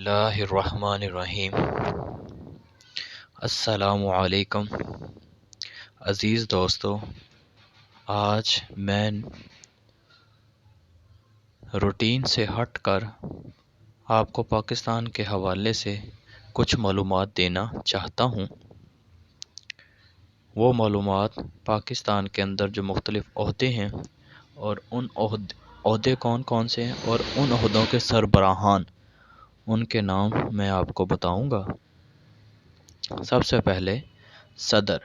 اللہ الرحمن الرحیم۔ السلام علیکم عزیز دوستو، آج میں روٹین سے ہٹ کر آپ کو پاکستان کے حوالے سے کچھ معلومات دینا چاہتا ہوں۔ وہ معلومات پاکستان کے اندر جو مختلف عہدے ہیں اور ان عہدے کون کون سے ہیں اور ان عہدوں کے سربراہان، ان کے نام میں آپ کو بتاؤں گا۔ سب سے پہلے صدر،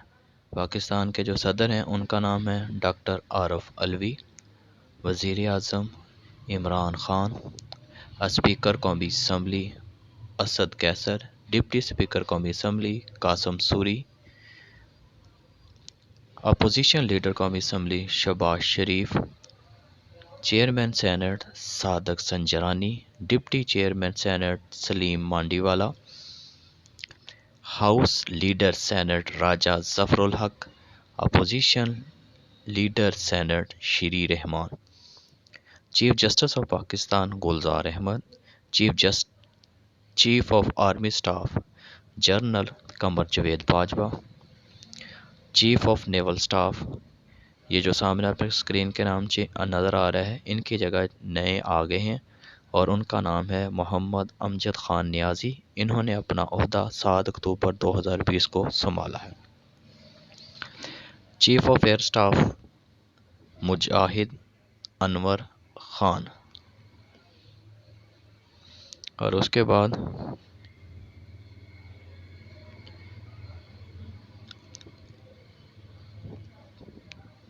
پاکستان کے جو صدر ہیں ان کا نام ہے ڈاکٹر عارف علوی۔ وزیر اعظم عمران خان۔ اسپیکر قومی assembly Asad Qaiser. Deputy speaker قومی assembly Qasim Suri. Opposition leader قومی assembly Shehbaz Sharif. Chairman Senate Sadiq Sanjrani. Deputy chairman Senate Saleem Mandviwalla. House leader Senate Raja Zafar ul-Haq. Opposition leader Senate Sherry Rehman. Chief justice of Pakistan Gulzar Ahmed. Chief of army staff general Qamar Javed Bajwa. Chief of naval staff, یہ جو سامنے آپ screen کے نام نظر آ رہا ہے، ان کی جگہ نئے آ گئے ہیں اور ان کا نام ہے محمد امجد خان نیازی۔ انہوں نے اپنا عہدہ 7 اکتوبر 2020 کو سنبھالا ہے۔ Chief of air staff Mujahid Anwar Khan. اور اس کے بعد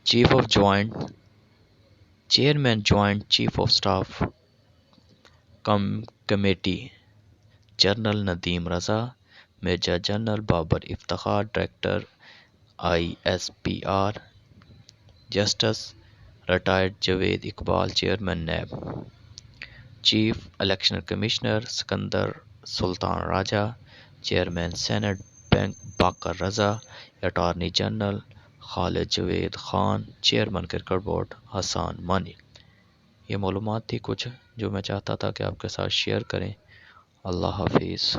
chief of joint chairman joint chief of staff committee general Nadeem Raza. Major general Babar Iftikhar, director ISPR۔ Justice retired Javed Iqbal, chairman NAB. Chief election commissioner Sikandar Sultan Raja. Chairman Senate bank Baqir Raza. Attorney general Khalid Javed Khan. Chairman cricket board Ehsan Mani. یہ معلومات تھی کچھ جو میں چاہتا تھا کہ آپ کے ساتھ شیئر کریں۔ اللہ حافظ۔